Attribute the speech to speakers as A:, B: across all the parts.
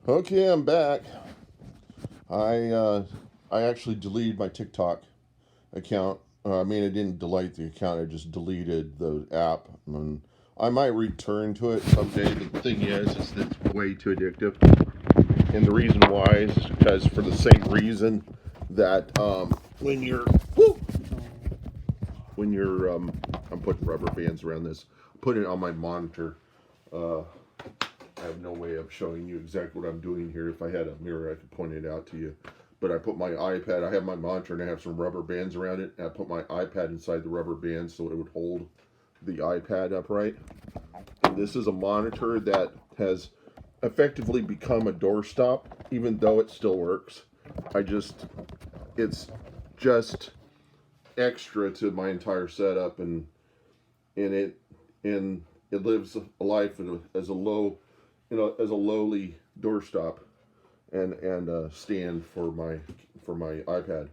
A: Okay, I'm back. I uh, I actually deleted my TikTok account. I mean, I didn't delete the account. I just deleted the app. And I might return to it someday. The thing is that it's way too addictive. And the reason why is because for the same reason that when you're woo, when you're I'm putting rubber bands around this. Put it on my monitor. Uh, I have no way of showing you exactly what I'm doing here. If I had a mirror, I could point it out to you. But I put my iPad, I have my monitor and I have some rubber bands around it. And I put my iPad inside the rubber bands so it would hold the iPad upright. And this is a monitor that has effectively become a doorstop, even though it still works. I just, it's just extra to my entire setup, and and it lives a life as a low, as a lowly doorstop and stand for my iPad,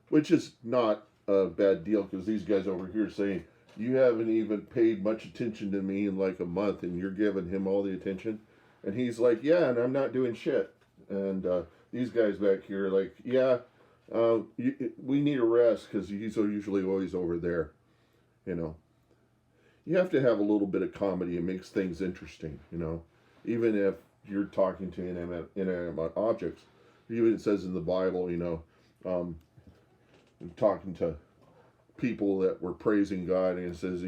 A: which is not a bad deal because these guys over here saying you haven't even paid much attention to me in like a month and you're giving him all the attention, and he's like, yeah, and I'm not doing shit, and these guys back here are like, yeah, we need a rest because he's usually always over there, you know. You have to have a little bit of comedy. It makes things interesting, even if you're talking to inanimate objects. Even it says in the Bible, um, talking to people that were praising God, and it says,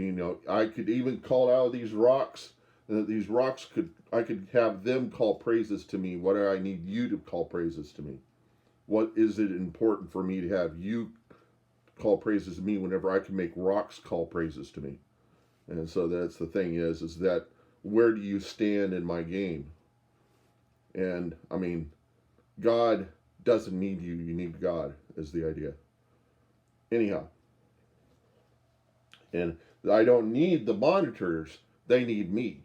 A: I could even call out these rocks, and that these rocks I could have them call praises to me. What do I need you to call praises to me? What is it important for me to have you call praises to me whenever I can make rocks call praises to me? And so that's the thing is that where do you stand in my game? And I mean, God doesn't need you, you need God, is the idea. Anyhow, and I don't need the monitors, they need me.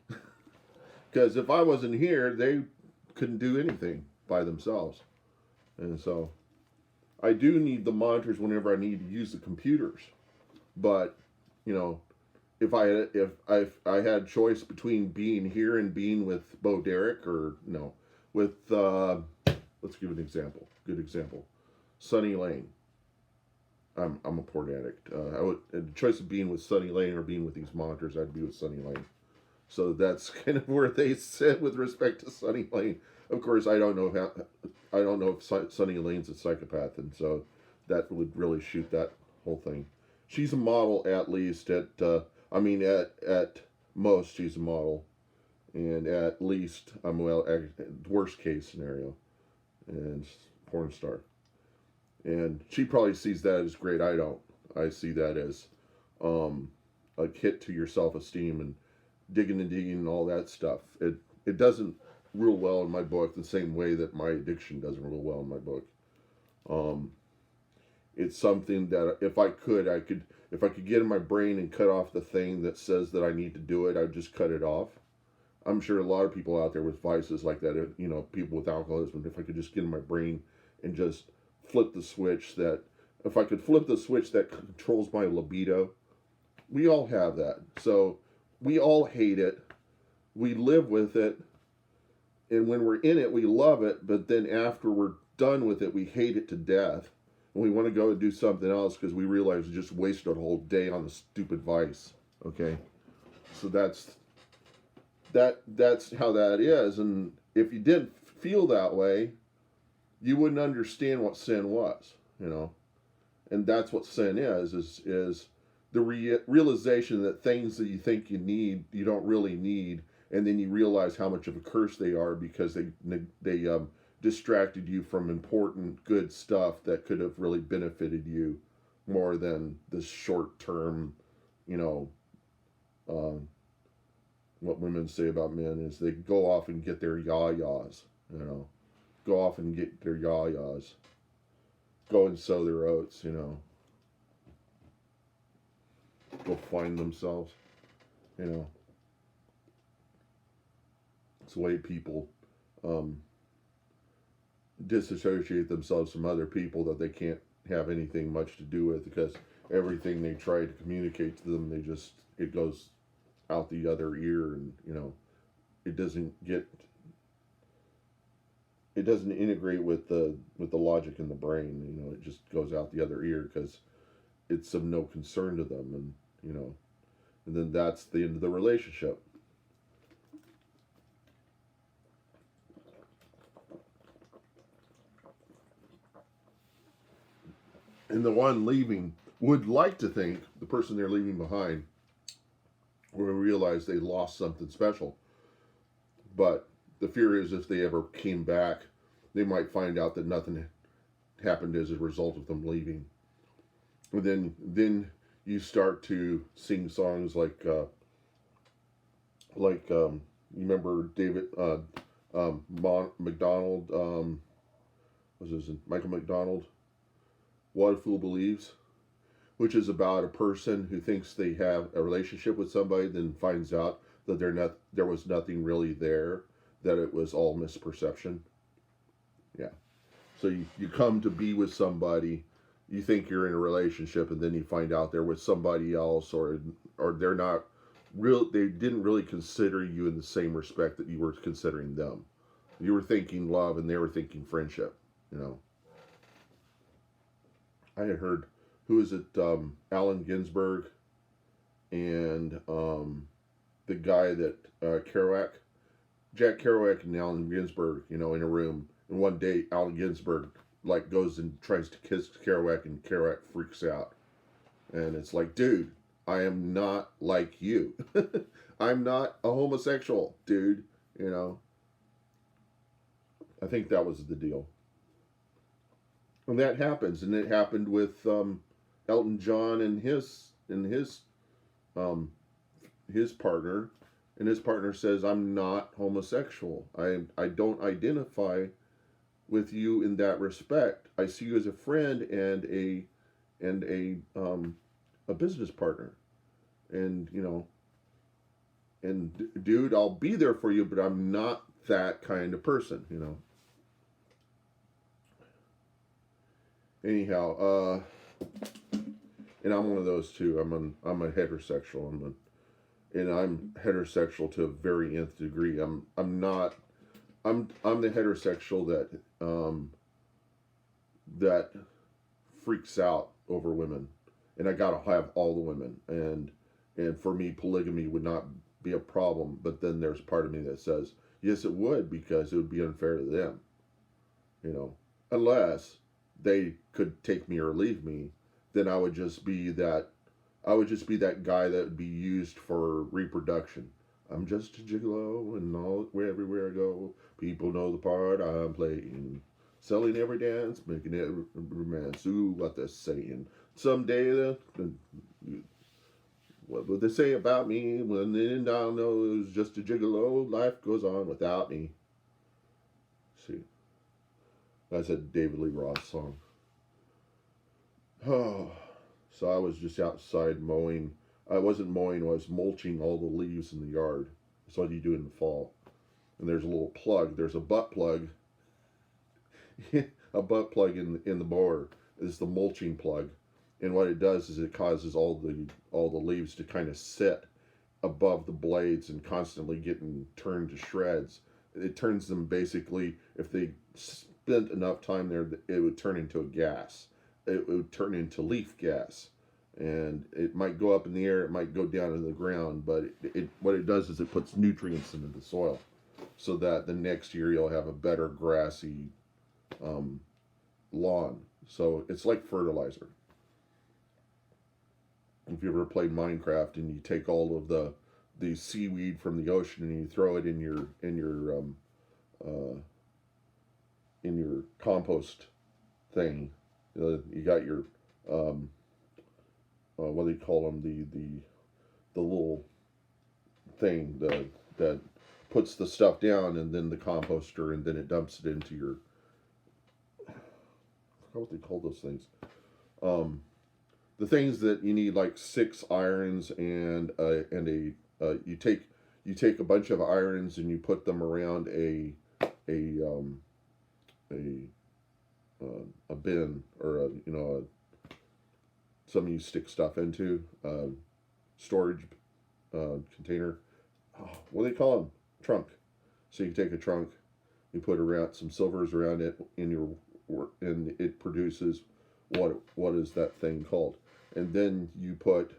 A: Because if I wasn't here, they couldn't do anything by themselves. And so I do need the monitors whenever I need to use the computers. But, you know, if I had choice between being here and being with Bo Derek, or no, with let's give an example. Good example. Sunny Lane. I'm a port addict. I would the choice of being with Sunny Lane or being with these monitors. I'd be with Sunny Lane. So that's kind of where they sit with respect to Sunny Lane. Of course, I don't know if Sunny Lane's a psychopath, and so that would really shoot that whole thing. She's a model, at least I mean at most she's a model, and at least well, worst case scenario, and porn star. And she probably sees that as great. I don't. I see that as um, a hit to your self esteem and digging and all that stuff. It doesn't real well in my book the same way that my addiction doesn't real well in my book. Um, it's something that if I could get in my brain and cut off the thing that says that I need to do it, I'd just cut it off. I'm sure a lot of people out there with vices like that, people with alcoholism, if I could just get in my brain and just flip the switch that, if I could flip the switch that controls my libido, we all have that. So we all hate it. We live with it. And when we're in it, we love it. But then after we're done with it, we hate it to death. And we want to go and do something else because we realize we just wasted a whole day on the stupid vice. Okay? So that's how that is. And if you didn't feel that way, you wouldn't understand what sin was, you know. And that's what sin is the realization that things that you think you need, you don't really need, and then you realize how much of a curse they are because they distracted you from important good stuff that could have really benefited you more than this short term, you know, um, what women say about men is they go off and get their yah-yahs, you know, go off and get their yah-yahs, go and sow their oats, go find themselves, you know. It's the way people um, disassociate themselves from other people that they can't have anything much to do with because everything they try to communicate to them, it goes out the other ear, and it doesn't get it doesn't integrate with the logic in the brain. You know, it just goes out the other ear because it's of no concern to them, and you know, and then that's the end of the relationship. And the one leaving would like to think the person they're leaving behind will realize they lost something special. But the fear is if they ever came back, they might find out that nothing happened as a result of them leaving. And then you start to sing songs you remember David McDonald, was his Michael McDonald, What a Fool Believes, which is about a person who thinks they have a relationship with somebody, then finds out that there was nothing really there, that it was all misperception. Yeah. So you come to be with somebody, you think you're in a relationship, and then you find out they're with somebody else, or they're not real. They didn't really consider you in the same respect that you were considering them. You were thinking love, and they were thinking friendship. You know, I had heard, who is it? Allen Ginsberg and the guy that Kerouac, Jack Kerouac and Allen Ginsberg, you know, in a room. And one day, Allen Ginsberg like goes and tries to kiss Kerouac, and Kerouac freaks out. And it's like, dude, I am not like you. I'm not a homosexual, dude. You know, I think that was the deal. And that happens, and it happened with Elton John and um, his partner, and his partner says, "I'm not homosexual. I don't identify with you in that respect. I see you as a friend and a business partner, and you know, and dude, I'll be there for you, but I'm not that kind of person, you know." Anyhow, and I'm one of those too. I'm a heterosexual. And I'm heterosexual to a very nth degree. I'm not. I'm the heterosexual that freaks out over women, and I gotta have all the women. And for me, polygamy would not be a problem. But then there's part of me that says, yes, it would, because it would be unfair to them. You know, unless they could take me or leave me, then I would just be that guy that would be used for reproduction. I'm just a gigolo, and everywhere I go, people know the part I'm playing. Selling every dance, making every romance. Ooh, what they're saying. Someday, what would they say about me when they didn't know it was just a gigolo? Life goes on without me. See, that's a David Lee Roth song. Oh, so I was just outside mowing. I wasn't mowing, I was mulching all the leaves in the yard. That's what you do in the fall. And there's a little plug. There's a butt plug. A butt plug in the mower is the mulching plug. And what it does is it causes all the leaves to kind of sit above the blades and constantly getting turned to shreds. It turns them, basically, if they spent enough time there, it would turn into a gas. It would turn into leaf gas, and it might go up in the air, it might go down into the ground, but what it does is it puts nutrients into the soil, so that the next year you'll have a better grassy um, lawn. So it's like fertilizer. If you ever played Minecraft and you take all of the seaweed from the ocean and you throw it uh, in your compost thing, you got your um, what do you call them, the little thing that puts the stuff down, and then the composter, and then it dumps it into your, I forgot what they call those things. Um, the things that you need, like 6 irons you take a bunch of irons and you put them around a a a bin, or something you stick stuff into, storage container. Oh, what do they call them? Trunk. So you take a trunk, You put around some silvers around it in your and it produces what is that thing called? And then you put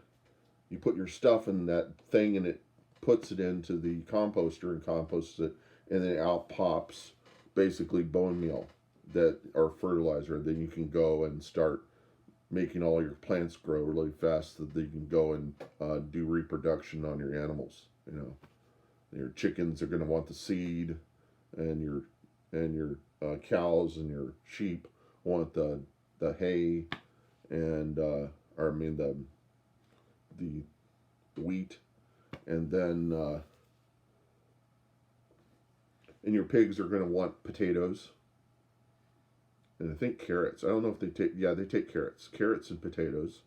A: your stuff in that thing and it puts it into the composter and composts it, and then out pops basically bone meal that or fertilizer. Then you can go and start making all your plants grow really fast so that you can go and do reproduction on your animals. You know, your chickens are going to want the seed, and your cows and your sheep want the hay, and or I mean the wheat, and then and your pigs are going to want potatoes, and I think carrots. I don't know if they take, yeah, they take carrots and potatoes,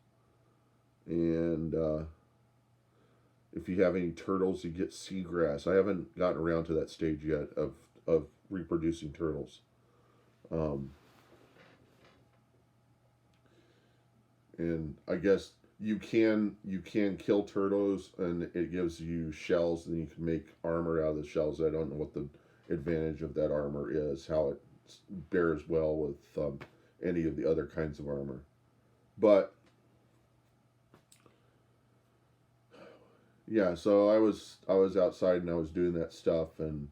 A: and if you have any turtles, you get seagrass. I haven't gotten around to that stage yet of reproducing turtles. Um, and I guess you can kill turtles, and it gives you shells, and you can make armor out of the shells. I don't know what the advantage of that armor is, how it bears well with any of the other kinds of armor. But yeah, so I was outside and I was doing that stuff, and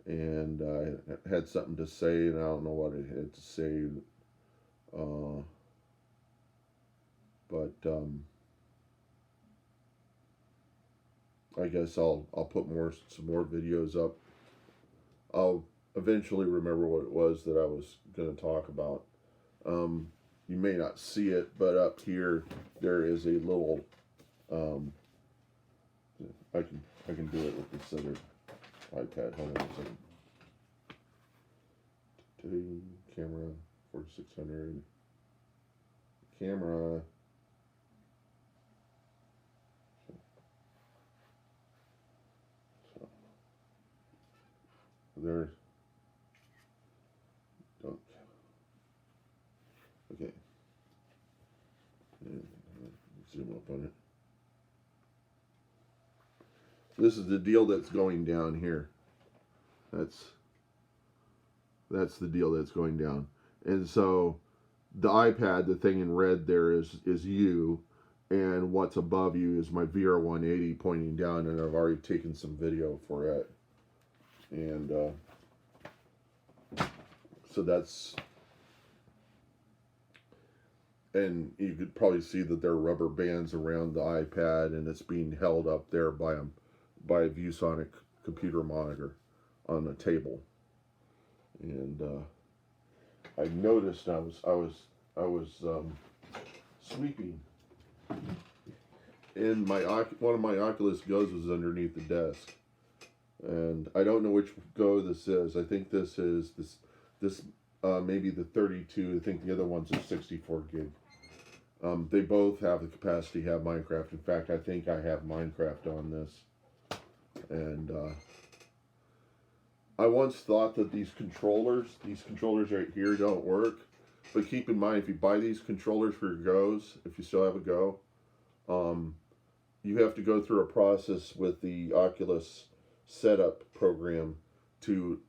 A: I had something to say, and I don't know what I had to say, uh, but I guess I'll put some more videos up. I'll eventually remember what it was that I was going to talk about. You may not see it, but up here there is a little. Um, I can do it with this other iPad. Hold on a second. Camera 4600. Camera. So there. Don't. Okay. And zoom up on it. This is the deal that's going down here. That's the deal that's going down. And so the iPad, the thing in red there is you, and what's above you is my VR180 pointing down, and I've already taken some video for it. And so that's, and you could probably see that there are rubber bands around the iPad, and it's being held up there by a ViewSonic computer monitor on a table. And I noticed I was sweeping, and one of my Oculus Go's was underneath the desk, and I don't know which Go this is. I think this is this maybe the 32. I think the other one's a 64 gig. They both have the capacity to have Minecraft. In fact, I think I have Minecraft on this. And I once thought that these controllers right here don't work. But keep in mind, if you buy these controllers for your Go's, if you still have a Go, you have to go through a process with the Oculus setup program to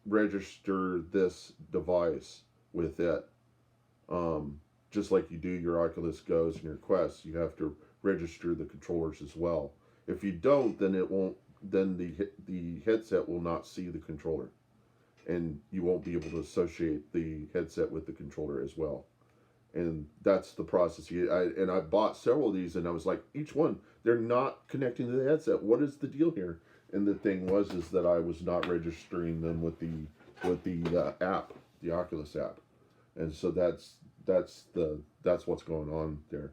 A: register this device with it. Just like you do your Oculus Go's and your Quests, you have to register the controllers as well. If you don't, then it won't. Then the headset will not see the controller, and you won't be able to associate the headset with the controller as well. And that's the process. I bought several of these, and I was like, each one, they're not connecting to the headset. What is the deal here? And the thing is that I was not registering them with the app, the Oculus app, and so that's what's going on there.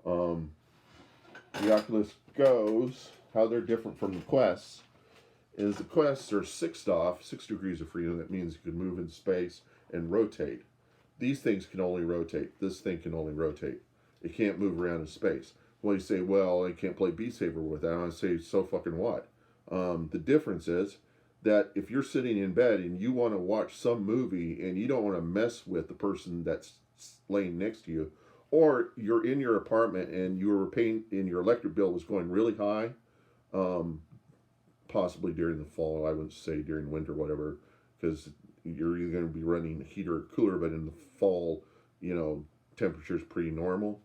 A: The Oculus Go's, how they're different from the Quests, is the Quests are 6 degrees of freedom. That means you can move in space and rotate. These things can only rotate. This thing can only rotate. It can't move around in space. Well, you say, well, I can't play Beat Saber with that. I say, so fucking what? The difference is that if you're sitting in bed and you want to watch some movie and you don't want to mess with the person that's laying next to you, or you're in your apartment and you were paying, and your electric bill was going really high, possibly during the fall, I wouldn't say during winter, whatever, because you're either going to be running a heater or cooler, but in the fall, temperature is pretty normal,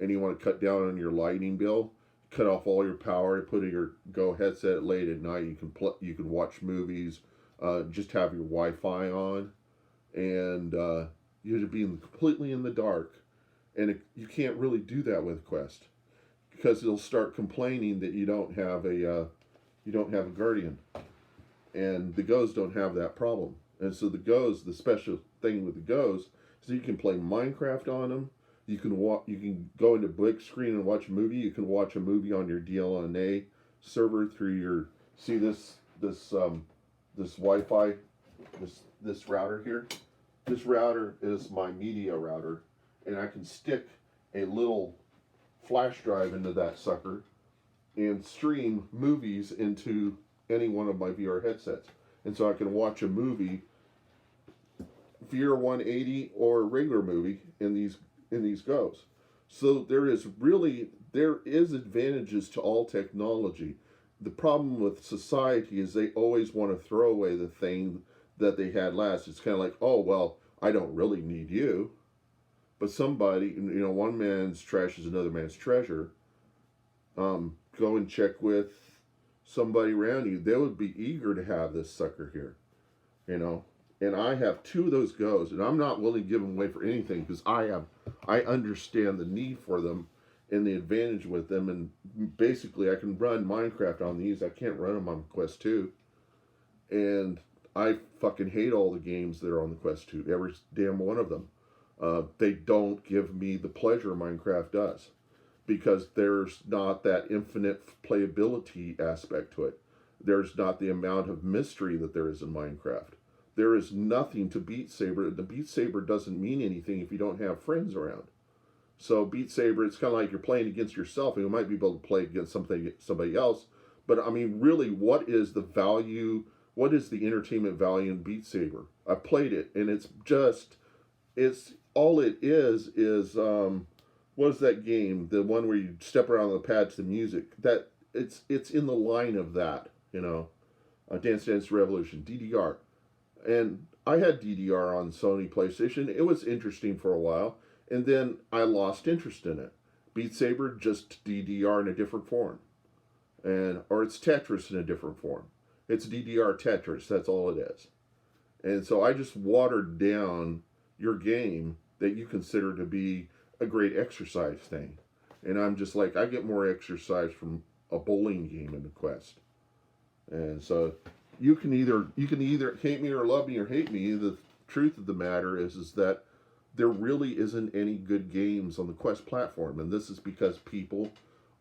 A: and you want to cut down on your lighting bill, cut off all your power, put in your Go headset late at night. You can watch movies, just have your Wi-Fi on, and you'll be completely in the dark, and you can't really do that with Quest because it'll start complaining that you don't have a Guardian, and the Go's don't have that problem. And so the special thing with the Go's is that you can play Minecraft on them. You can go into big screen and watch a movie. You can watch a movie on your DLNA server through your this Wi-Fi, this router here. This router is my media router, and I can stick a little flash drive into that sucker and stream movies into any one of my VR headsets. And so I can watch a movie, VR 180 or a regular movie in these Go's. So there is advantages to all technology. The problem with society is they always want to throw away the thing that they had last. It's kind of like, oh, well, I don't really need you. But somebody, one man's trash is another man's treasure. Go and check with somebody around you. They would be eager to have this sucker here, And I have two of those Go's, and I'm not willing to give them away for anything because I understand the need for them and the advantage with them. And basically, I can run Minecraft on these. I can't run them on Quest 2. And I fucking hate all the games that are on the Quest 2. Every damn one of them. They don't give me the pleasure Minecraft does, because there's not that infinite playability aspect to it. There's not the amount of mystery that there is in Minecraft. There is nothing to Beat Saber. The Beat Saber doesn't mean anything if you don't have friends around. So Beat Saber, it's kind of like you're playing against yourself, and you might be able to play against somebody else. But I mean, really, what is the value? What is the entertainment value in Beat Saber? I played it, and it's all it is. What is that game? The one where you step around the pad to the music. That it's in the line of that, Dance Dance Revolution, DDR. And I had DDR on Sony PlayStation. It was interesting for a while, and then I lost interest in it. Beat Saber, just DDR in a different form. Or it's Tetris in a different form. It's DDR Tetris, that's all it is. And so I just watered down your game that you consider to be a great exercise thing. And I'm just like, I get more exercise from a bowling game in the Quest. And so you can either hate me or love me or hate me. The truth of the matter is that there really isn't any good games on the Quest platform. And this is because people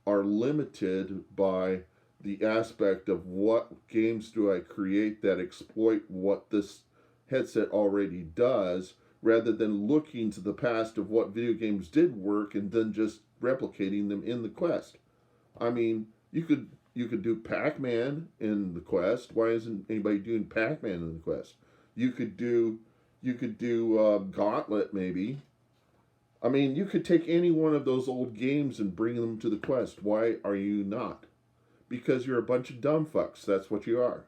A: are limited by the aspect of what games do I create that exploit what this headset already does, rather than looking to the past of what video games did work and then just replicating them in the Quest. I mean, you could do Pac-Man in the Quest. Why isn't anybody doing Pac-Man in the Quest? You could do Gauntlet maybe. I mean, you could take any one of those old games and bring them to the Quest. Why are you not? Because you're a bunch of dumb fucks. That's what you are.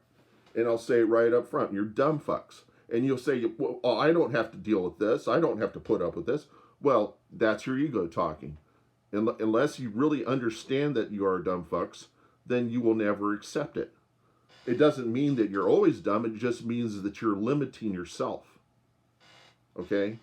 A: And I'll say it right up front. You're dumb fucks. And you'll say, well, I don't have to deal with this. I don't have to put up with this. Well, that's your ego talking. Unless you really understand that you are dumb fucks, then you will never accept it. It doesn't mean that you're always dumb. It just means that you're limiting yourself. Okay?